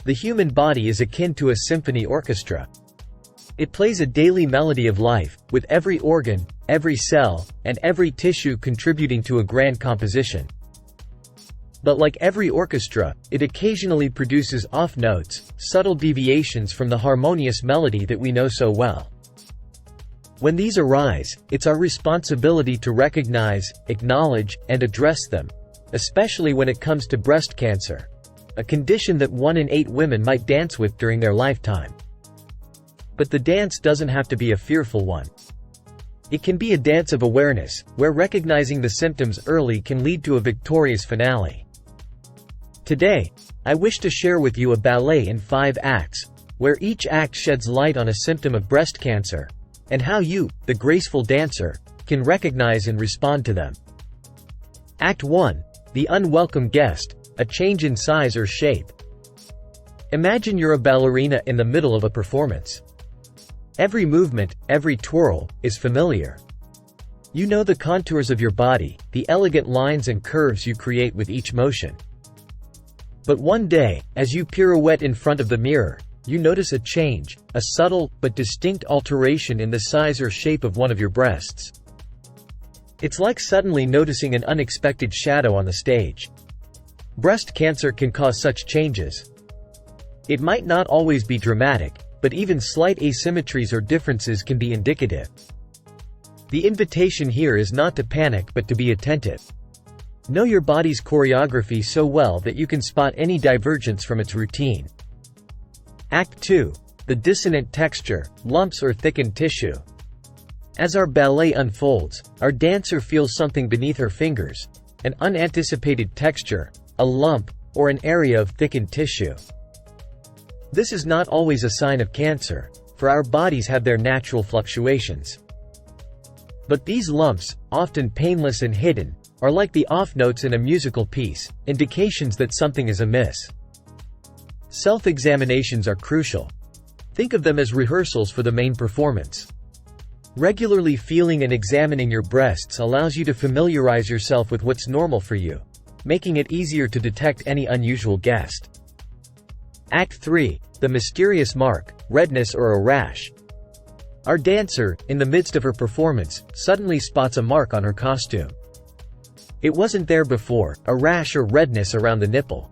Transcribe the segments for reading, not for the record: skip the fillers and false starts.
The human body is akin to a symphony orchestra. It plays a daily melody of life, with every organ, every cell, and every tissue contributing to a grand composition. But like every orchestra, it occasionally produces off notes, subtle deviations from the harmonious melody that we know so well. When these arise, it's our responsibility to recognize, acknowledge, and address them, especially when it comes to breast cancer, a condition that 1 in 8 women might dance with during their lifetime. But the dance doesn't have to be a fearful one. It can be a dance of awareness, where recognizing the symptoms early can lead to a victorious finale. Today, I wish to share with you a ballet in 5 acts, where each act sheds light on a symptom of breast cancer, and how you, the graceful dancer, can recognize and respond to them. Act 1. The unwelcome guest, a change in size or shape. Imagine you're a ballerina in the middle of a performance. Every movement, every twirl, is familiar. You know the contours of your body, the elegant lines and curves you create with each motion. But one day, as you pirouette in front of the mirror, you notice a change, a subtle but distinct alteration in the size or shape of one of your breasts. It's like suddenly noticing an unexpected shadow on the stage. Breast cancer can cause such changes. It might not always be dramatic, but even slight asymmetries or differences can be indicative. The invitation here is not to panic but to be attentive. Know your body's choreography so well that you can spot any divergence from its routine. Act 2. The dissonant texture, lumps or thickened tissue. As our ballet unfolds, our dancer feels something beneath her fingers, an unanticipated texture, a lump, or an area of thickened tissue. This is not always a sign of cancer, for our bodies have their natural fluctuations. But these lumps, often painless and hidden, are like the off notes in a musical piece, indications that something is amiss. Self-examinations are crucial. Think of them as rehearsals for the main performance. Regularly feeling and examining your breasts allows you to familiarize yourself with what's normal for you, making it easier to detect any unusual guest. Act 3. The mysterious mark, redness or a rash. Our dancer, in the midst of her performance, suddenly spots a mark on her costume. It wasn't there before, a rash or redness around the nipple.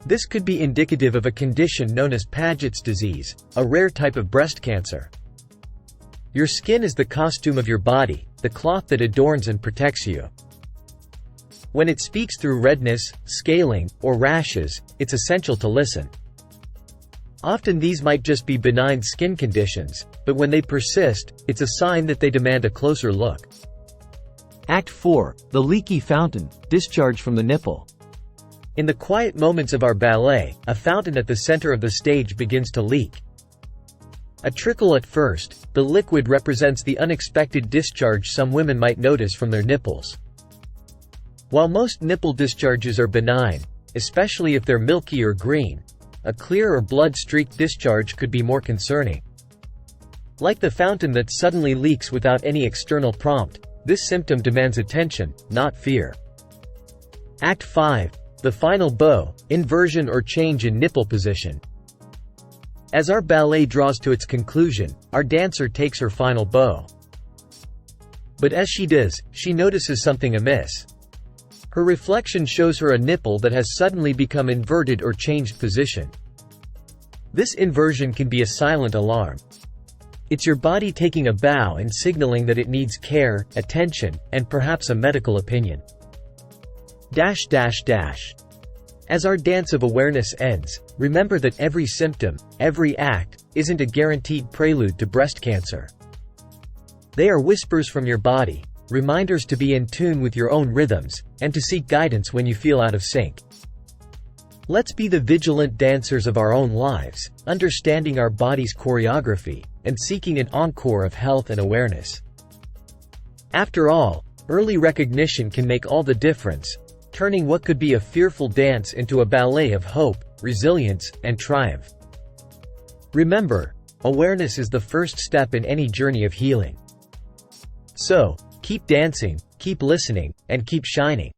This could be indicative of a condition known as Paget's disease, a rare type of breast cancer. Your skin is the costume of your body, the cloth that adorns and protects you. When it speaks through redness, scaling, or rashes, it's essential to listen. Often these might just be benign skin conditions, but when they persist, it's a sign that they demand a closer look. Act 4. The leaky fountain, discharge from the nipple. In the quiet moments of our ballet, a fountain at the center of the stage begins to leak. A trickle at first, the liquid represents the unexpected discharge some women might notice from their nipples. While most nipple discharges are benign, especially if they're milky or green, a clear or blood-streaked discharge could be more concerning. Like the fountain that suddenly leaks without any external prompt, this symptom demands attention, not fear. Act 5. The final bow, inversion or change in nipple position. As our ballet draws to its conclusion, our dancer takes her final bow. But as she does, she notices something amiss. Her reflection shows her a nipple that has suddenly become inverted or changed position. This inversion can be a silent alarm. It's your body taking a bow and signaling that it needs care, attention, and perhaps a medical opinion. As our dance of awareness ends, remember that every symptom, every act, isn't a guaranteed prelude to breast cancer. They are whispers from your body, reminders to be in tune with your own rhythms, and to seek guidance when you feel out of sync. Let's be the vigilant dancers of our own lives, understanding our body's choreography, and seeking an encore of health and awareness. After all, early recognition can make all the difference, turning what could be a fearful dance into a ballet of hope, resilience, and triumph. Remember, awareness is the first step in any journey of healing. So, keep dancing, keep listening, and keep shining.